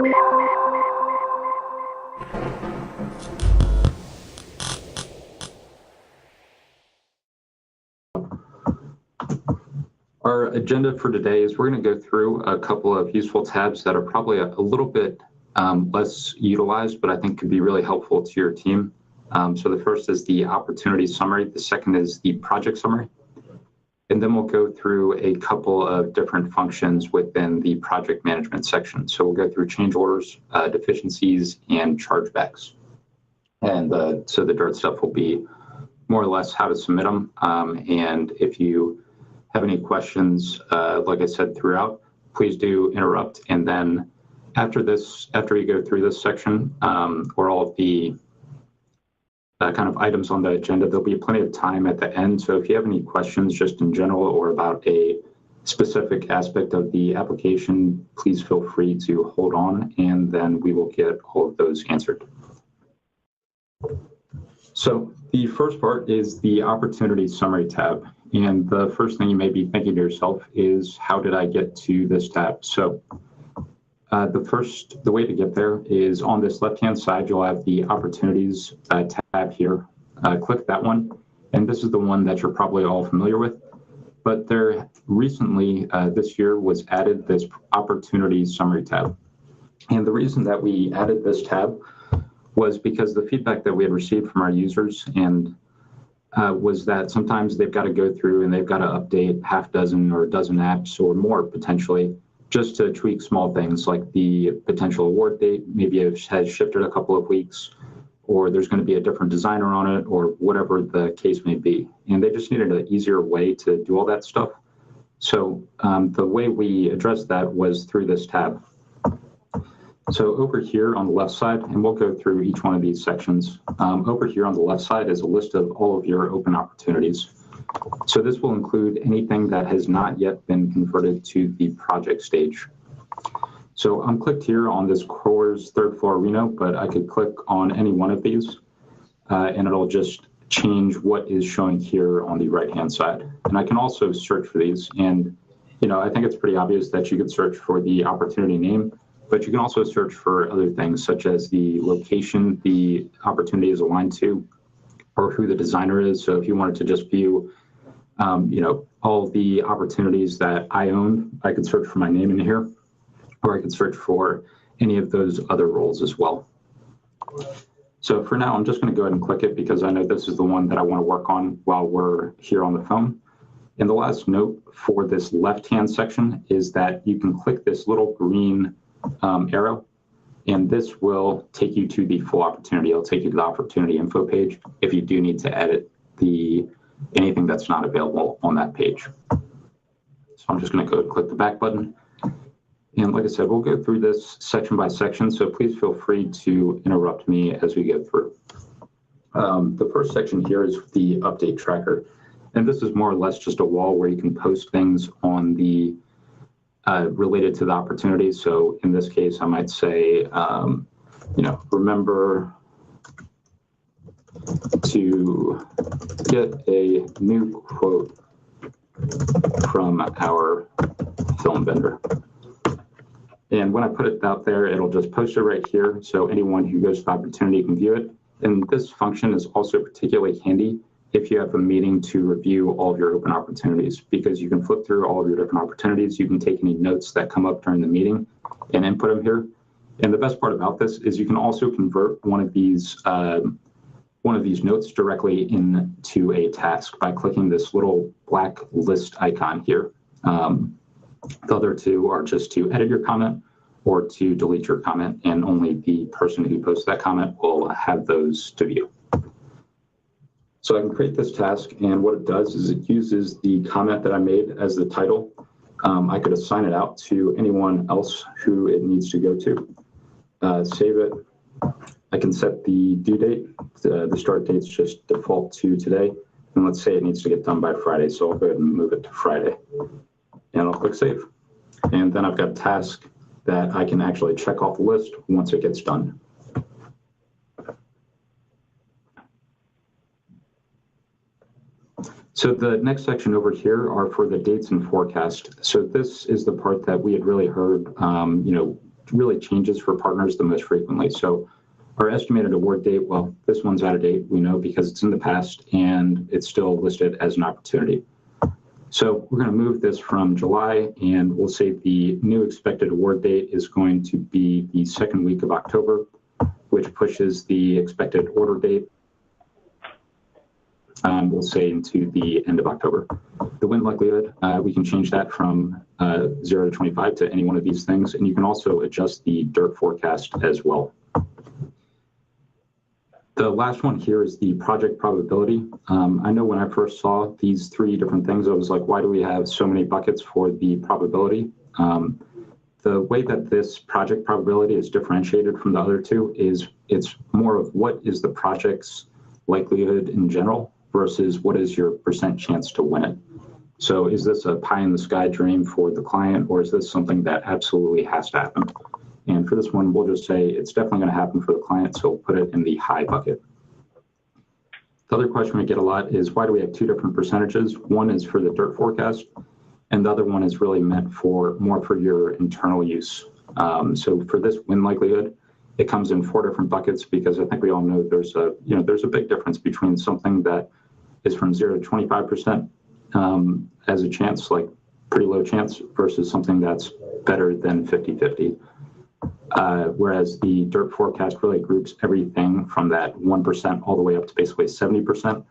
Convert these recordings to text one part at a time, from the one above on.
Our agenda for today is we're going to go through a couple of useful tabs that are probably a little bit less utilized, but I think could be really helpful to your team. So the first is the opportunity summary. The second is the project summary. And then we'll go through a couple of different functions within the project management section. So we'll go through change orders, deficiencies, and chargebacks. And so the dirt stuff will be more or less how to submit them. And if you have any questions, like I said throughout, please do interrupt. And then after you go through this section, or all of the kind of items on the agenda, there'll be plenty of time at the end. So if you have any questions just in general or about a specific aspect of the application, please feel free to hold on, and then we will get all of those answered. So the first part is the opportunity summary tab. And the first thing you may be thinking to yourself is, how did I get to this tab? So the way to get there is on this left-hand side, you'll have the opportunities tab here. Click that one. And this is the one that you're probably all familiar with. But there recently, this year, was added this opportunity summary tab. And the reason that we added this tab was because the feedback that we had received from our users and was that sometimes they've got to go through and they've got to update half dozen or a dozen apps or more potentially, just to tweak small things like the potential award date. Maybe it has shifted a couple of weeks, or there's going to be a different designer on it, or whatever the case may be. And they just needed an easier way to do all that stuff. So the way we addressed that was through this tab. So over here on the left side, and we'll go through each one of these sections, over here on the left side is a list of all of your open opportunities. So this will include anything that has not yet been converted to the project stage. So I'm clicked here on this Core's third floor Reno, but I could click on any one of these and it'll just change what is showing here on the right-hand side. And I can also search for these. And, I think it's pretty obvious that you could search for the opportunity name, but you can also search for other things such as the location the opportunity is aligned to, or who the designer is. So if you wanted to just view all the opportunities that I own, I could search for my name in here, or I could search for any of those other roles as well. So for now, I'm just going to go ahead and click it because I know this is the one that I want to work on while we're here on the phone. And the last note for this left-hand section is that you can click this little green arrow, and this will take you to the full opportunity. It'll take you to the opportunity info page if you do need to edit anything that's not available on that page. So I'm just going to go and click the back button. And like I said, we'll go through this section by section, so please feel free to interrupt me as we go through. The first section here is the update tracker. And this is more or less just a wall where you can post things on the related to the opportunity. So in this case, I might say, remember to get a new quote from our film vendor. And when I put it out there, it'll just post it right here. So anyone who goes to the opportunity can view it. And this function is also particularly handy if you have a meeting to review all of your open opportunities, because you can flip through all of your different opportunities. You can take any notes that come up during the meeting and input them here. And the best part about this is you can also convert one of these notes directly into a task by clicking this little black list icon here. The other two are just to edit your comment or to delete your comment, and only the person who posts that comment will have those to view. So I can create this task, and what it does is it uses the comment that I made as the title. I could assign it out to anyone else who it needs to go to. Save it. I can set the due date. The start date's just default to today. And let's say it needs to get done by Friday, so I'll go ahead and move it to Friday. And I'll click save. And then I've got a task that I can actually check off the list once it gets done. So the next section over here are for the dates and forecast. So this is the part that we had really heard, really changes for partners the most frequently. So our estimated award date, well, this one's out of date, we know, because it's in the past and it's still listed as an opportunity. So we're going to move this from July, and we'll say the new expected award date is going to be the second week of October, which pushes the expected order date, we'll say, into the end of October. The win likelihood, we can change that from 0 to 25 to any one of these things, and you can also adjust the DIRT forecast as well. The last one here is the project probability. I know when I first saw these three different things, I was like, why do we have so many buckets for the probability? The way that this project probability is differentiated from the other two is it's more of what is the project's likelihood in general versus what is your percent chance to win it. So is this a pie in the sky dream for the client, or is this something that absolutely has to happen? And for this one, we'll just say it's definitely going to happen for the client, so we'll put it in the high bucket. The other question we get a lot is, why do we have two different percentages? One is for the DIRT forecast, and the other one is really meant for more for your internal use. So for this win likelihood, it comes in 4 different buckets, because I think we all know there's a big difference between something that is from 0 to 25% as a chance, like pretty low chance, versus something that's better than 50-50. Whereas the DIRT forecast really groups everything from that 1% all the way up to basically 70%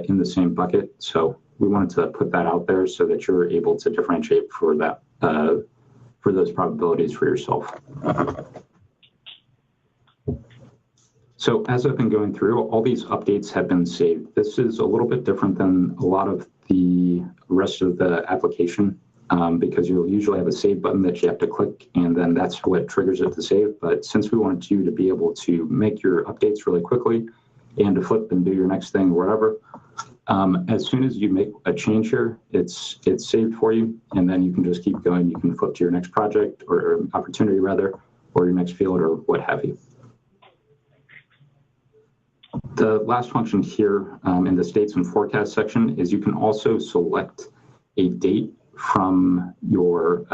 in the same bucket. So we wanted to put that out there so that you're able to differentiate for that, for those probabilities for yourself. So as I've been going through, all these updates have been saved. This is a little bit different than a lot of the rest of the application, because you'll usually have a save button that you have to click, and then that's what triggers it to save. But since we wanted you to be able to make your updates really quickly and to flip and do your next thing or whatever, as soon as you make a change here, it's saved for you, and then you can just keep going. You can flip to your next project or opportunity rather, or your next field or what have you. The last function here in the dates and forecast section is you can also select a date from your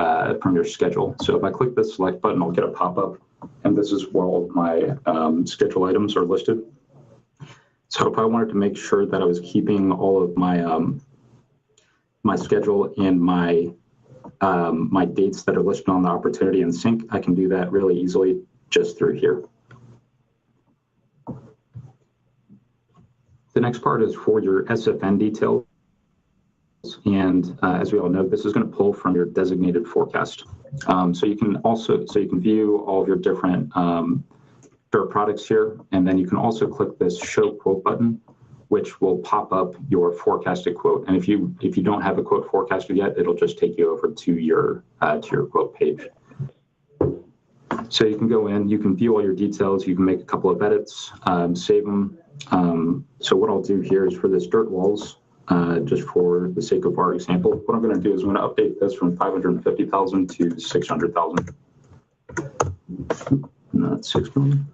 schedule. So if I click the select button, I'll get a pop-up, and this is where all of my schedule items are listed. So if I wanted to make sure that I was keeping all of my my schedule and my my dates that are listed on the opportunity in sync, I can do that really easily just through here. The next part is for your SFN details. And as we all know, this is going to pull from your designated forecast. So you can view all of your different products here, and then you can also click this show quote button, which will pop up your forecasted quote. And if you don't have a quote forecasted yet, it'll just take you over to your quote page. So you can go in, you can view all your details, you can make a couple of edits, save them. So what I'll do here is for this DIRT walls, just for the sake of our example, what I'm going to do is I'm going to update this from 550,000 to 600,000. Not 6 million.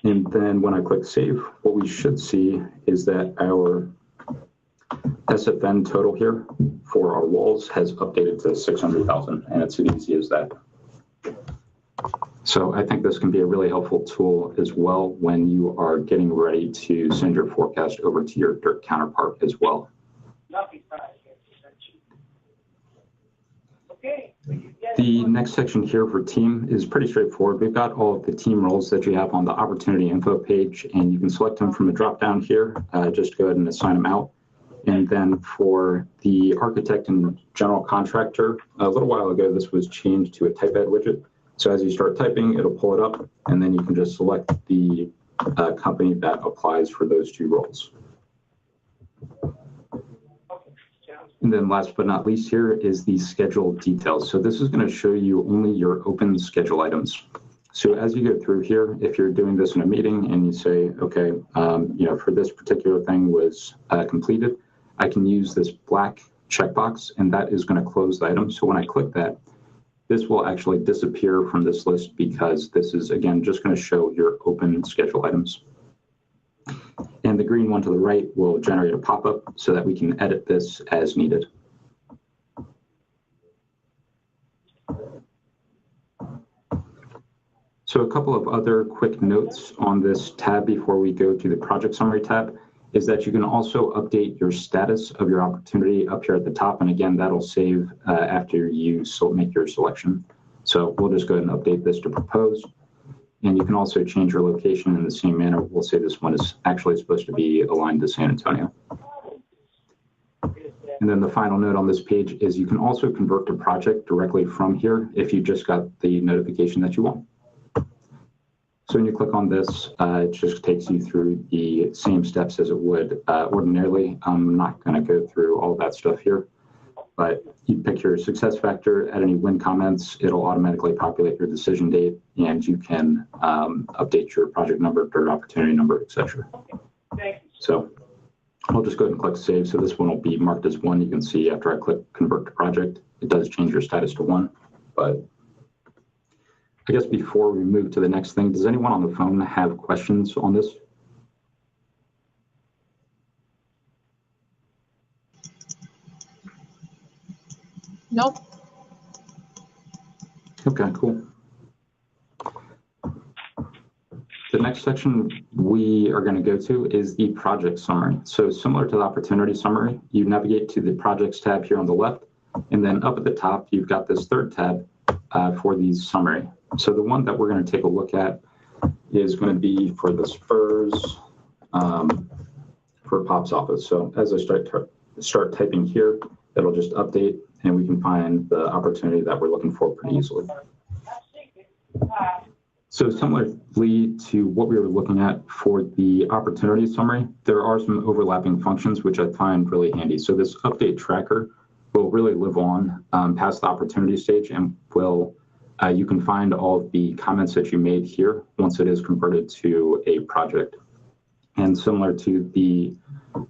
And then when I click save, what we should see is that our SFN total here for our walls has updated to 600,000, and it's as easy as that. So I think this can be a really helpful tool as well when you are getting ready to send your forecast over to your DIRT counterpart as well. The next section here for team is pretty straightforward. We've got all of the team roles that you have on the opportunity info page, and you can select them from a drop down here. Just go ahead and assign them out. And then for the architect and general contractor, a little while ago, this was changed to a type ed widget. So as you start typing, it'll pull it up, and then you can just select the company that applies for those two roles. And then last but not least here is the schedule details. So this is going to show you only your open schedule items. So as you go through here, if you're doing this in a meeting and you say, okay, for this particular thing was completed, I can use this black checkbox, and that is going to close the item. So when I click that, this will actually disappear from this list, because this is, again, just going to show your open schedule items. And the green one to the right will generate a pop-up so that we can edit this as needed. So a couple of other quick notes on this tab before we go to the project summary tab is that you can also update your status of your opportunity up here at the top. And again, that'll save after you make your selection. So we'll just go ahead and update this to proposed. And you can also change your location in the same manner. We'll say this one is actually supposed to be aligned to San Antonio. And then the final note on this page is you can also convert to project directly from here if you just got the notification that you want. So when you click on this, it just takes you through the same steps as it would ordinarily. I'm not going to go through all that stuff here, but you pick your success factor, add any win comments, it'll automatically populate your decision date, and you can update your project number, third opportunity number, etc. So I'll just go ahead and click save. So this one will be marked as 1. You can see after I click convert to project, it does change your status to 1. But I guess before we move to the next thing, does anyone on the phone have questions on this? Nope. Okay, cool. The next section we are going to go to is the project summary. So similar to the opportunity summary, you navigate to the projects tab here on the left, and then up at the top, you've got this third tab for the summary. So the one that we're going to take a look at is going to be for the Spurs for Pop's office. So as I start typing here, it'll just update, and we can find the opportunity that we're looking for pretty easily. So similarly to what we were looking at for the opportunity summary, there are some overlapping functions which I find really handy. So this update tracker will really live on past the opportunity stage, and will you can find all of the comments that you made here once it is converted to a project. And similar to the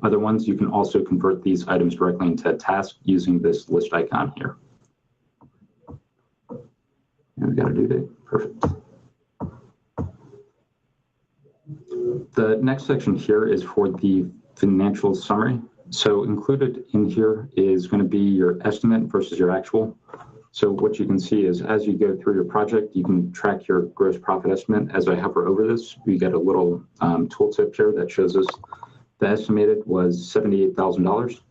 other ones, you can also convert these items directly into a task using this list icon here. And we got a due date. Perfect. The next section here is for the financial summary. So included in here is going to be your estimate versus your actual. So what you can see is as you go through your project, you can track your gross profit estimate. As I hover over this, we get a little tooltip here that shows us the estimated was $78,000.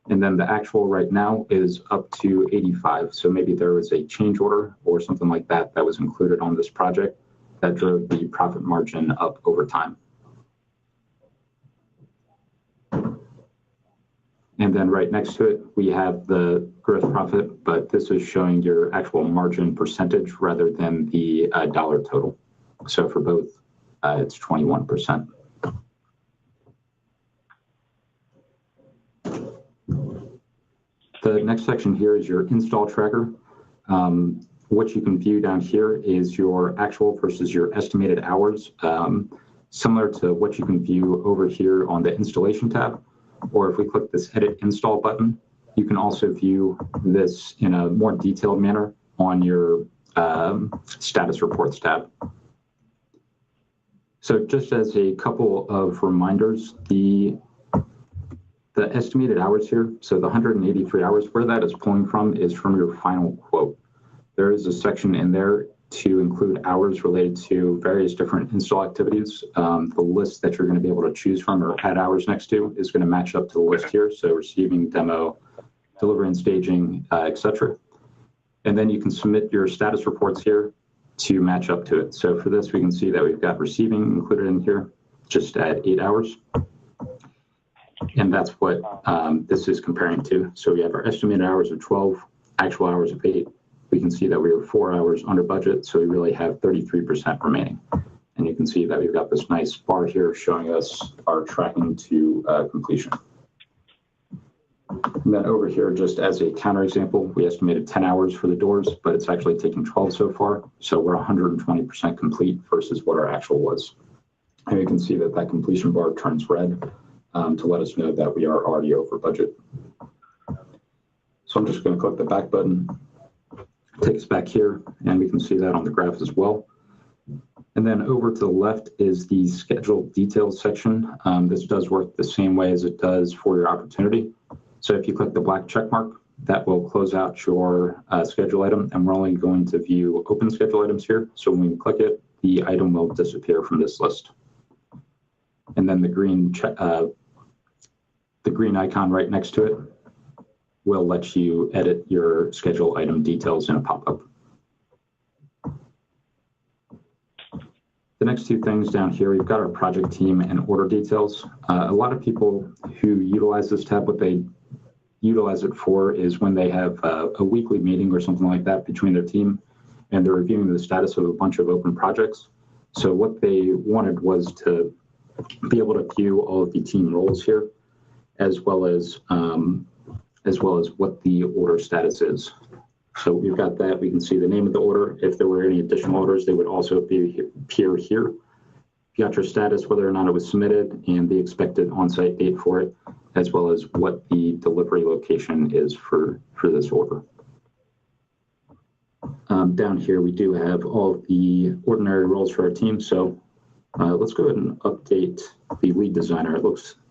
And then the actual right now is up to 85. So maybe there was a change order or something like that that was included on this project that drove the profit margin up over time. And then right next to it, we have the gross profit, but this is showing your actual margin percentage rather than the dollar total. So for both, it's 21%. The next section here is your install tracker. What you can view down here is your actual versus your estimated hours, similar to what you can view over here on the installation tab. Or if we click this edit install button, you can also view this in a more detailed manner on your status reports tab. So just as a couple of reminders, the estimated hours here, so the 183 hours, where that is pulling from is from your final quote. There is a section in there to include hours related to various different install activities. The list that you're going to be able to choose from or add hours next to is going to match up to the list here. So receiving, demo, delivery and staging, etc. And then you can submit your status reports here to match up to it. So for this, we can see that we've got receiving included in here, just at 8 hours. And that's what this is comparing to. So we have our estimated hours of 12, actual hours of 8. We can see that we were 4 hours under budget, so we really have 33% remaining. And you can see that we've got this nice bar here showing us our tracking to completion. And then over here, just as a counterexample, we estimated 10 hours for the doors, but it's actually taken 12 so far. So we're 120% complete versus what our actual was. And you can see that that completion bar turns red to let us know that we are already over budget. So I'm just going to click the back button. Take us back here, and we can see that on the graph as well. And then over to the left is the schedule details section. This does work the same way as it does for your opportunity. So if you click the black check mark, that will close out your schedule item, and we're only going to view open schedule items here. So when we click it, the item will disappear from this list. And then the green icon right next to it will let you edit your schedule item details in a pop-up. The next two things down here, we've got our project team and order details. A lot of people who utilize this tab, what they utilize it for is when they have a weekly meeting or something like that between their team, and they're reviewing the status of a bunch of open projects. So what they wanted was to be able to view all of the team roles here, as well as what the order status is. So we've got that. We can see the name of the order. If there were any additional orders, they would also appear here. You got your status, whether or not it was submitted, and the expected on-site date for it, as well as what the delivery location is for this order. Down here, we do have all the ordinary roles for our team. So let's go ahead and update the lead designer.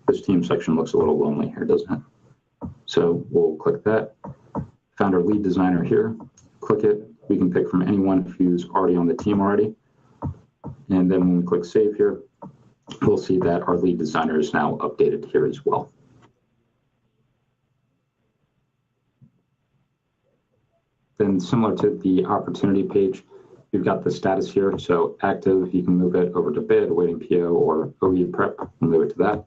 This team section looks a little lonely here, doesn't it? So we'll click that. Found our lead designer here. Click it. We can pick from anyone who's already on the team already. And then when we click save here, we'll see that our lead designer is now updated here as well. Then similar to the opportunity page, we've got the status here. So active, you can move it over to bid, awaiting PO, or OU prep, and move it to that.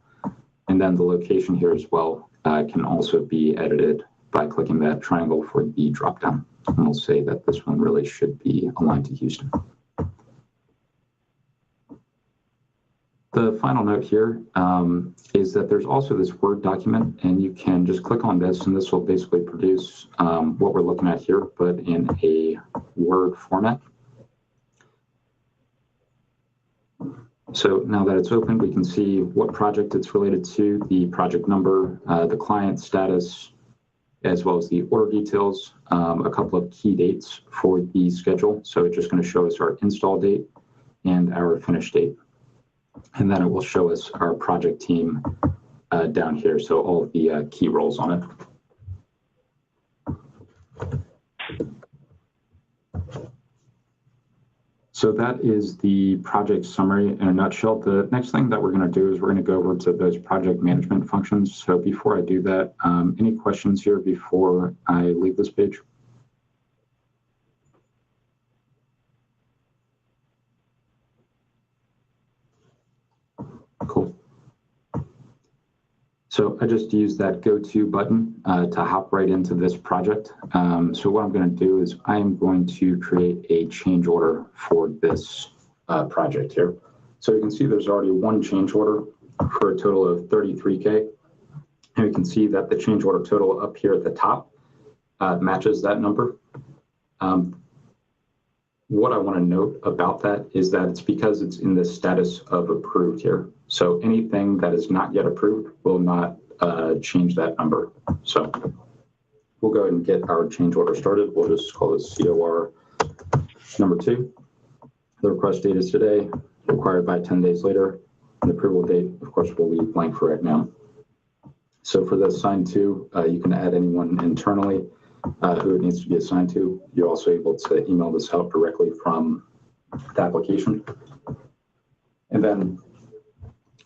And then the location here as well can also be edited by clicking that triangle for the dropdown. And we'll say that this one really should be aligned to Houston. The final note here is that there's also this Word document, and you can just click on this, and this will basically produce what we're looking at here, but in a Word format. So now that it's open, we can see what project it's related to, the project number, the client status, as well as the order details, a couple of key dates for the schedule. So it's just going to show us our install date and our finish date. And then it will show us our project team down here. So all of the key roles on it. So that is the project summary in a nutshell. The next thing that we're going to do is we're going to go over to those project management functions. So before I do that, any questions here before I leave this page? Cool. So I just used that go to button to hop right into this project. So what I'm going to do is I am going to create a change order for this project here. So you can see there's already one change order for a total of 33K. And we can see that the change order total up here at the top matches that number. What I want to note about that is that it's because it's in the status of approved here. So anything that is not yet approved will not change that number. So we'll go ahead and get our change order started. We'll just call this COR number 2. The request date is today, required by 10 days later. And the approval date, of course, will be blank for right now. So for the assigned to, you can add anyone internally who it needs to be assigned to. You're also able to email this out directly from the application. And then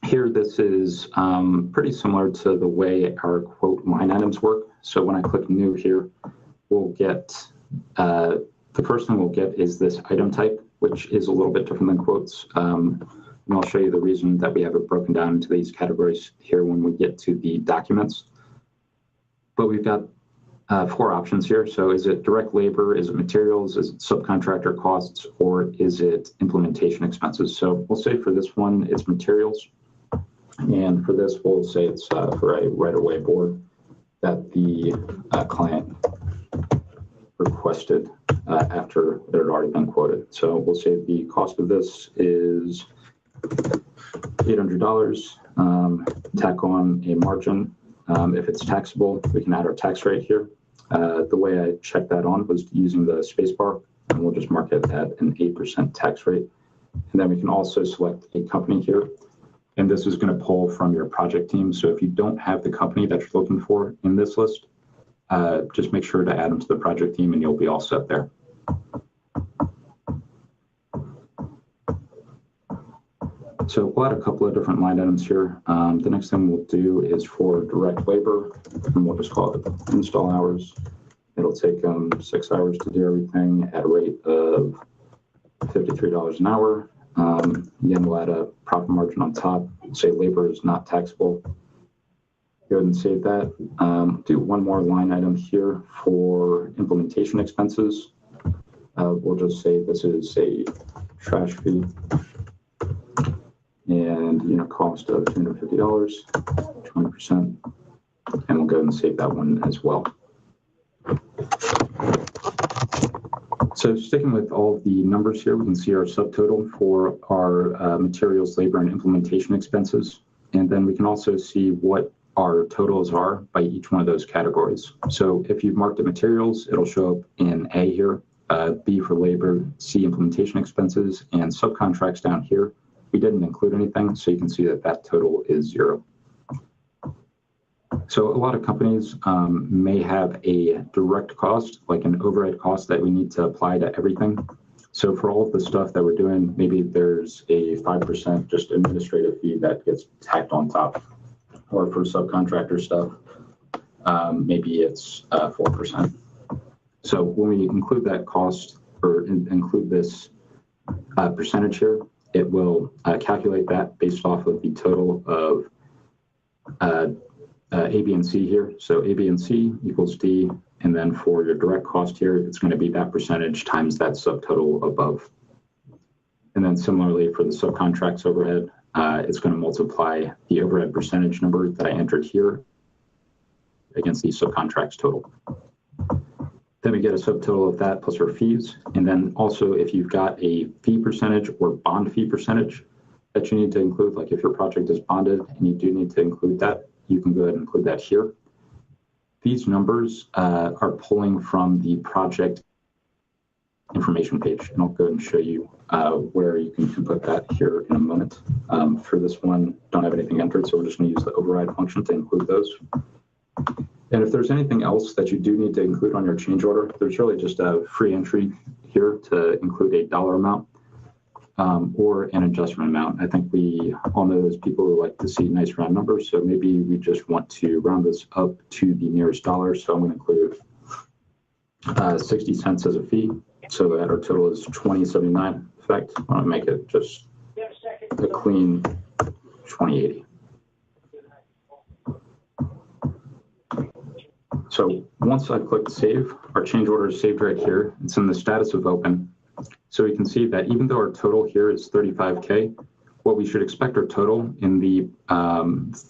here, this is pretty similar to the way our quote line items work. So when I click new here, we'll get, the first thing we'll get is this item type, which is a little bit different than quotes. And I'll show you the reason that we have it broken down into these categories here when we get to the documents. But we've got 4 options here. So is it direct labor? Is it materials? Is it subcontractor costs? Or is it implementation expenses? So we'll say for this one, it's materials. And for this, we'll say it's for a right-of-way board that the client requested after it had already been quoted. So we'll say the cost of this is $800. Tack on a margin. If it's taxable, we can add our tax rate here. The way I checked that on was using the spacebar, and we'll just mark it at an 8% tax rate. And then we can also select a company here. And this is going to pull from your project team. So if you don't have the company that you're looking for in this list, just make sure to add them to the project team and you'll be all set there. So we'll add a couple of different line items here. The next thing we'll do is for direct labor, and we'll just call it install hours. It'll take them 6 hours to do everything at a rate of $53 an hour. Again, we'll add a profit margin on top, say labor is not taxable. Go ahead and save that. Do one more line item here for implementation expenses. We'll just say this is a trash fee and unit cost of $250, 20%, and we'll go ahead and save that one as well. So sticking with all of the numbers here, we can see our subtotal for our materials, labor, and implementation expenses. And then we can also see what our totals are by each one of those categories. So if you've marked the materials, it'll show up in A here, B for labor, C implementation expenses, and subcontracts down here. We didn't include anything, so you can see that that total is 0. So a lot of companies may have a direct cost, like an overhead cost that we need to apply to everything. So for all of the stuff that we're doing, maybe there's a 5% just administrative fee that gets tacked on top. Or for subcontractor stuff, maybe it's 4%. So when we include that cost or include this percentage here, it will calculate that based off of the total of A, B, and C here. So A, B, and C equals D. And then for your direct cost here, it's going to be that percentage times that subtotal above. And then similarly for the subcontracts overhead, it's going to multiply the overhead percentage number that I entered here against the subcontracts total. Then we get a subtotal of that plus our fees. And then also if you've got a fee percentage or bond fee percentage that you need to include, like if your project is bonded and you do need to include that, you can go ahead and include that here. These numbers are pulling from the project information page, and I'll go ahead and show you where you can input that here in a moment. For this one, don't have anything entered, so we're just going to use the override function to include those. And if there's anything else that you do need to include on your change order, there's really just a free entry here to include a dollar amount or an adjustment amount. I think we all know those people who like to see nice round numbers, so maybe we just want to round this up to the nearest dollar. So I'm going to include 60 cents as a fee, so that our total is $20.79. In fact, I want to make it just a clean $20.80. So once I click save, our change order is saved right here. It's in the status of open. So we can see that even though our total here is 35K, what we should expect our total in the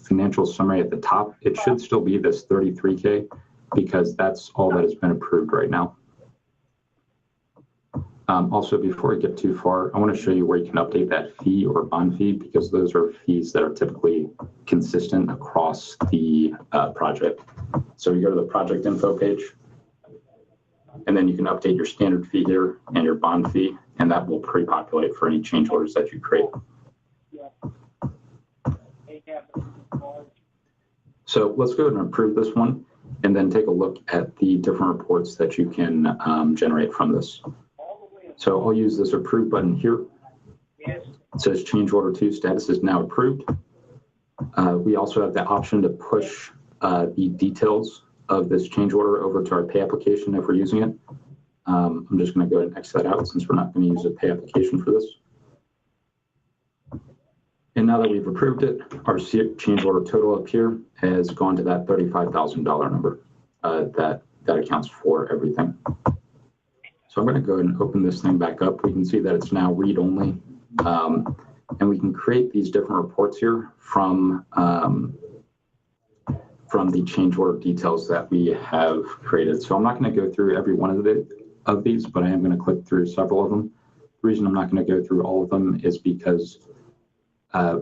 financial summary at the top, it should still be this 33K because that's all that has been approved right now. Also, before I get too far, I want to show you where you can update that fee or bond fee because those are fees that are typically consistent across the project. So you go to the project info page, and then you can update your standard fee here and your bond fee, and that will pre-populate for any change orders that you create. So let's go ahead and approve this one, and then take a look at the different reports that you can generate from this. So I'll use this approve button here. It says change order 2 status is now approved. We also have the option to push the details of this change order over to our pay application if we're using it. I'm just going to go ahead and X that out since we're not going to use a pay application for this. And now that we've approved it, our change order total up here has gone to that $35,000 number that accounts for everything. So I'm going to go ahead and open this thing back up. We can see that it's now read-only. And we can create these different reports here from the change order details that we have created. So I'm not going to go through every one of these, but I am going to click through several of them. The reason I'm not going to go through all of them is because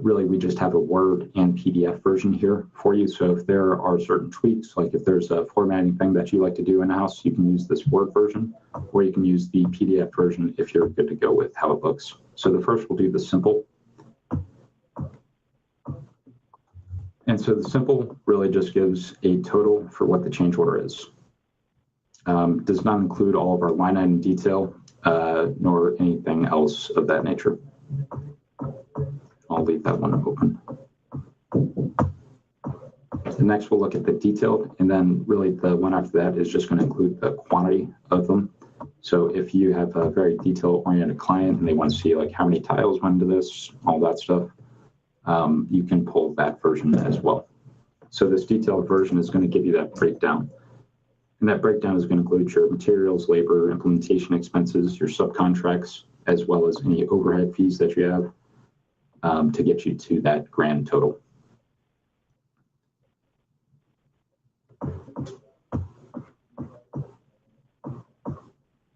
really we just have a Word and PDF version here for you. So if there are certain tweaks, like if there's a formatting thing that you like to do in-house, you can use this Word version, or you can use the PDF version if you're good to go with how it looks. So the first we'll do the simple. And so the simple really just gives a total for what the change order is. Does not include all of our line item detail, nor anything else of that nature. I'll I'll leave that one open. The next we'll look at the detailed, and then really the one after that is just going to include the quantity of them. So if you have a very detail-oriented client and they want to see like how many tiles went into this, all that stuff, you can pull that version as well. So this detailed version is going to give you that breakdown. And that breakdown is going to include your materials, labor, implementation expenses, your subcontracts, as well as any overhead fees that you have to get you to that grand total.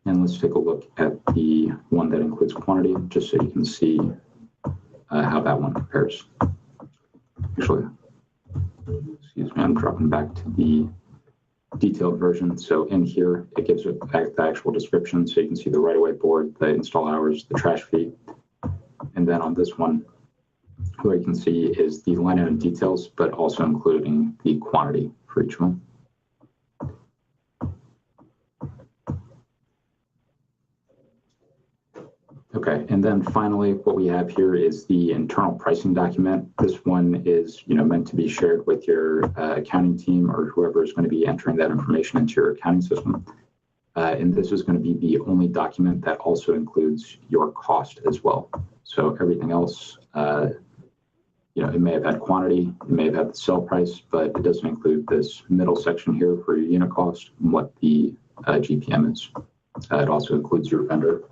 And let's take a look at the one that includes quantity, just so you can see how that one compares. Actually, excuse me, I'm dropping back to the detailed version. So in here, it gives it the actual description, so you can see the right-of-way board, the install hours, the trash fee. And then on this one, what you can see is the line item details, but also including the quantity for each one. Okay, and then finally, what we have here is the internal pricing document. This one is, meant to be shared with your accounting team or whoever is going to be entering that information into your accounting system. And this is going to be the only document that also includes your cost as well. So everything else, it may have had quantity, it may have had the sell price, but it doesn't include this middle section here for your unit cost and what the GPM is. It also includes your vendor.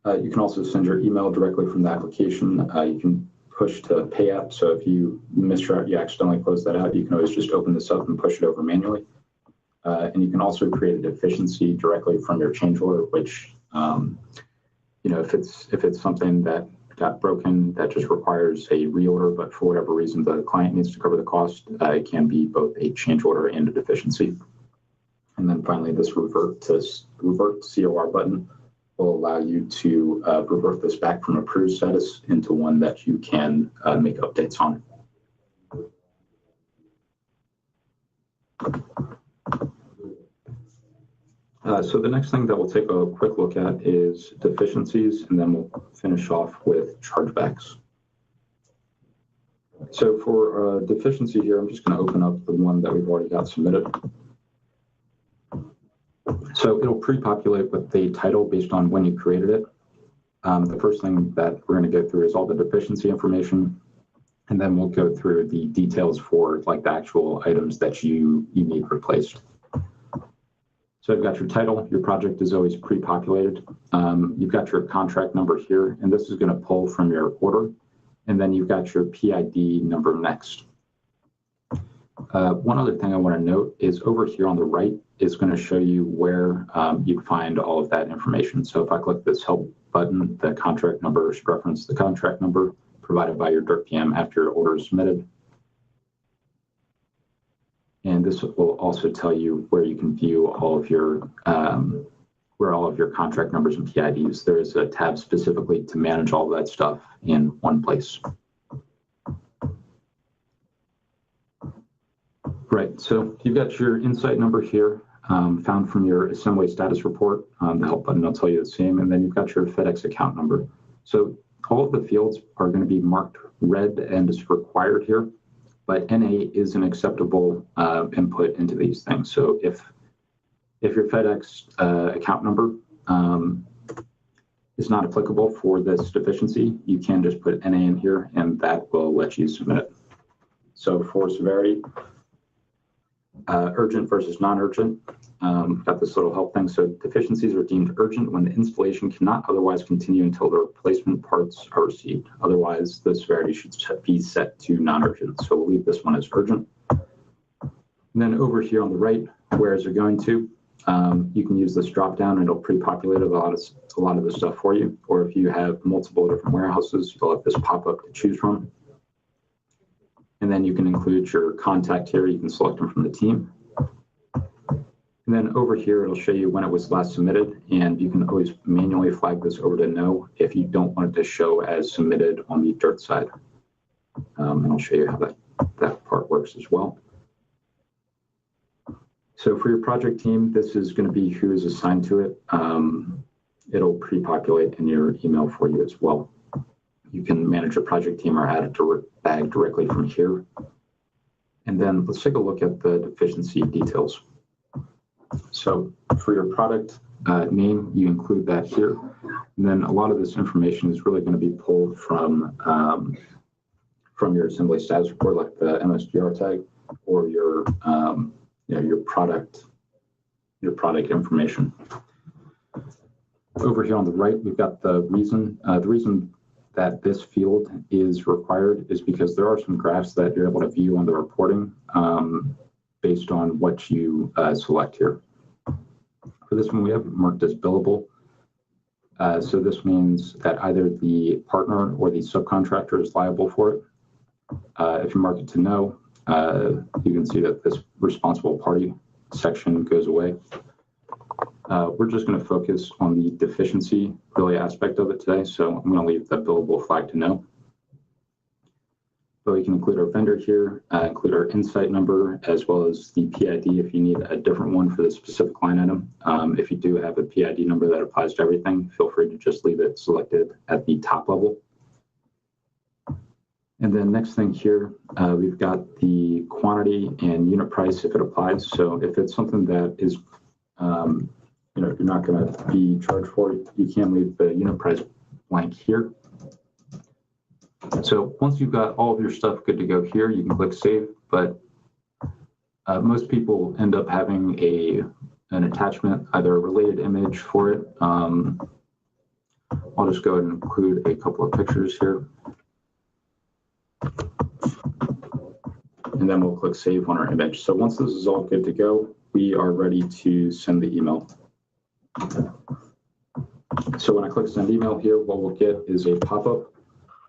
You can also send your email directly from the application. You can push to pay app. So if you miss your app, you accidentally close that out, you can always just open this up and push it over manually. And you can also create a deficiency directly from your change order, which, if it's something that got broken that just requires a reorder, but for whatever reason the client needs to cover the cost, it can be both a change order and a deficiency. And then finally, this revert COR button will allow you to revert this back from approved status into one that you can make updates on. So the next thing that we'll take a quick look at is deficiencies, and then we'll finish off with chargebacks. So for deficiency here, I'm just going to open up the one that we've already got submitted. So it'll pre-populate with the title based on when you created it. The first thing that we're going to go through is all the deficiency information, and then we'll go through the details for like the actual items that you need replaced. So I've got your title. Your project is always pre-populated. You've got your contract number here, and this is going to pull from your order. And then you've got your PID number next. One other thing I want to note is over here on the right is going to show you where you find all of that information. So if I click this help button, the contract number should reference the contract number provided by your Dirt PM after your order is submitted. And this will also tell you where you can view all of your contract numbers and PIDs. There is a tab specifically to manage all of that stuff in one place. Right, so you've got your insight number here, found from your assembly status report. The help button will tell you the same, and then you've got your FedEx account number. So all of the fields are going to be marked red and is required here, but NA is an acceptable input into these things. So if your FedEx account number is not applicable for this deficiency, you can just put NA in here, and that will let you submit it. So for severity, urgent versus non-urgent, got this little help thing. So deficiencies are deemed urgent when the installation cannot otherwise continue until the replacement parts are received. Otherwise, the severity should be set to non-urgent. So we'll leave this one as urgent. And then over here on the right, where is it going to? You can use this drop down and it'll pre-populate a lot of the stuff for you. Or if you have multiple different warehouses, you'll have this pop up to choose from. And then you can include your contact here. You can select them from the team. And then over here, it'll show you when it was last submitted. And you can always manually flag this over to no if you don't want it to show as submitted on the dirt side. And I'll show you how that part works as well. So for your project team, this is going to be who is assigned to it. It'll pre-populate in your email for you as well. You can manage a project team or add a bag directly from here. And then let's take a look at the deficiency details. So for your product name, you include that here. And then a lot of this information is really going to be pulled from your assembly status report, like the MSGR tag, or your product information. Over here on the right, we've got the reason. The reason that this field is required is because there are some graphs that you're able to view on the reporting based on what you select here. For this one, we have it marked as billable. So this means that either the partner or the subcontractor is liable for it. If you mark it to no, you can see that this responsible party section goes away. We're just going to focus on the deficiency really aspect of it today. So I'm going to leave the billable flag to no. But we can include our vendor here, include our insight number, as well as the PID if you need a different one for the specific line item. If you do have a PID number that applies to everything, feel free to just leave it selected at the top level. And then next thing here, we've got the quantity and unit price if it applies. So if it's something that is you're not going to be charged for, you can leave the unit price blank here. So once you've got all of your stuff good to go here, you can click save, but most people end up having an attachment, either a related image for it. I'll just go ahead and include a couple of pictures here. And then we'll click save on our image. So once this is all good to go, we are ready to send the email. So when I click send email here, what we'll get is a pop-up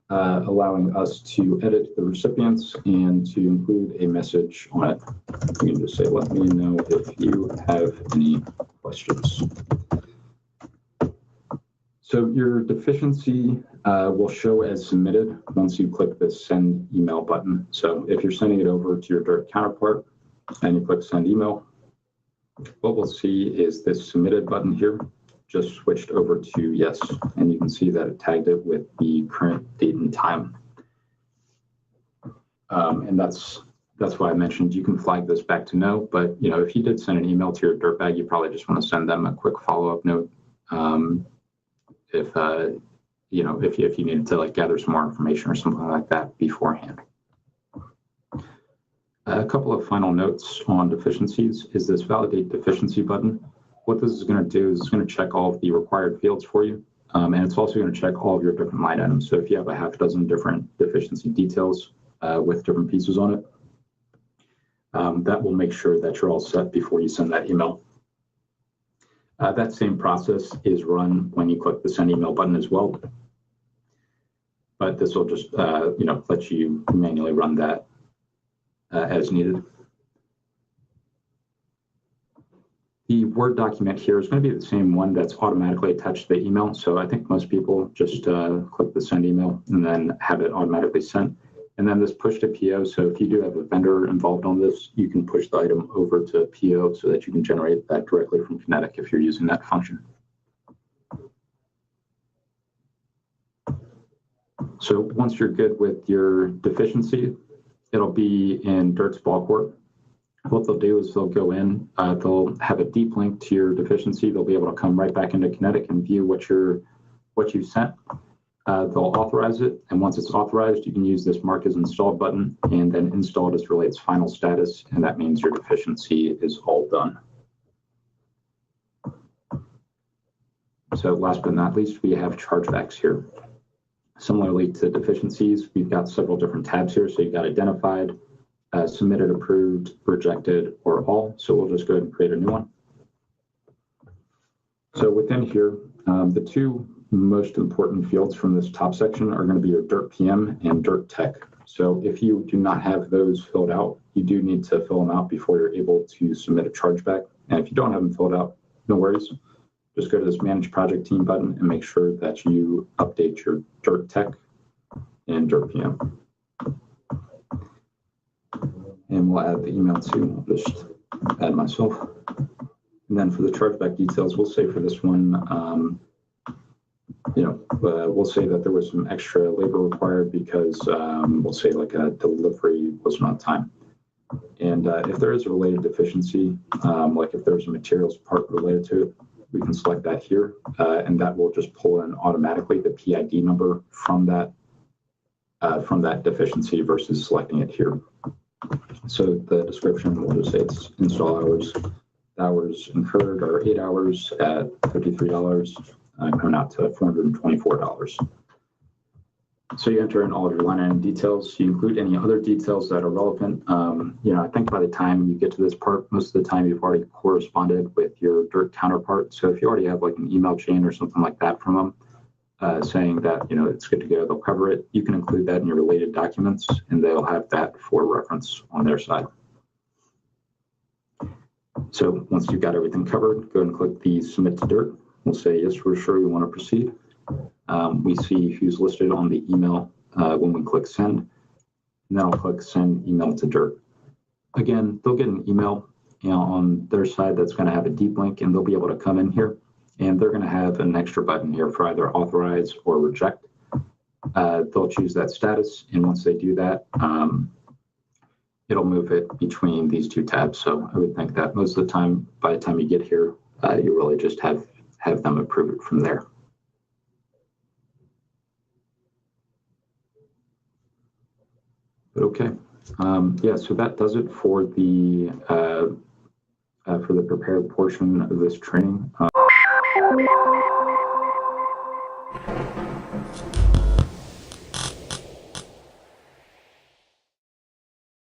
allowing us to edit the recipients and to include a message on it. You can just say, let me know if you have any questions. So your deficiency will show as submitted once you click the send email button. So if you're sending it over to your direct counterpart and you click send email, what we'll see is this submitted button here just switched over to yes, and you can see that it tagged it with the current date and time. And that's why I mentioned you can flag this back to no, but if you did send an email to your dirtbag, you probably just want to send them a quick follow-up note if you needed to gather some more information or something like that beforehand. A couple of final notes on deficiencies is this validate deficiency button. What this is going to do is it's going to check all of the required fields for you, and it's also going to check all of your different line items. So if you have a half a dozen different deficiency details with different pieces on it, that will make sure that you're all set before you send that email. That same process is run when you click the send email button as well, but this will just let you manually run that as needed. The Word document here is going to be the same one that's automatically attached to the email. So I think most people just click the send email and then have it automatically sent. And then this push to PO. So if you do have a vendor involved on this, you can push the item over to PO so that you can generate that directly from Kinetic if you're using that function. So once you're good with your deficiency, it'll be in Dirt's bulk work. What they'll do is they'll go in, they'll have a deep link to your deficiency. They'll be able to come right back into Kinetic and view what you sent. They'll authorize it, and once it's authorized, you can use this mark as installed button and then install display its final status, and that means your deficiency is all done. So last but not least, we have chargebacks here. Similarly to deficiencies, we've got several different tabs here. So you've got identified, submitted, approved, rejected, or all. So we'll just go ahead and create a new one. So within here, the two most important fields from this top section are going to be your Dirt PM and Dirt Tech. So if you do not have those filled out, you do need to fill them out before you're able to submit a chargeback. And if you don't have them filled out, no worries. Just go to this Manage Project Team button and make sure that you update your Dirt Tech and Dirt PM. And we'll add the email too. I'll just add myself. And then for the chargeback details, we'll say for this one, we'll say that there was some extra labor required because we'll say like a delivery wasn't on time. And if there is a related deficiency, like if there's a materials part related to it, we can select that here, and that will just pull in automatically the PID number from that deficiency versus selecting it here. So the description will just say it's install hours. Hours incurred are 8 hours at $53, coming out to $424. So you enter in all of your line item details. You include any other details that are relevant. I think by the time you get to this part, most of the time you've already corresponded with your DIRT counterpart. So if you already have like an email chain or something like that from them saying that, it's good to go, they'll cover it. You can include that in your related documents and they'll have that for reference on their side. So once you've got everything covered, go ahead and click the submit to DIRT. We'll say, yes, we're sure we want to proceed. We see who's listed on the email when we click send, and then I'll click send email to DIRT. Again, they'll get an email on their side that's going to have a deep link, and they'll be able to come in here, and they're going to have an extra button here for either authorize or reject. They'll choose that status, and once they do that, it'll move it between these two tabs. So I would think that most of the time, by the time you get here, you really just have them approve it from there. But okay, so that does it for the prepared portion of this training.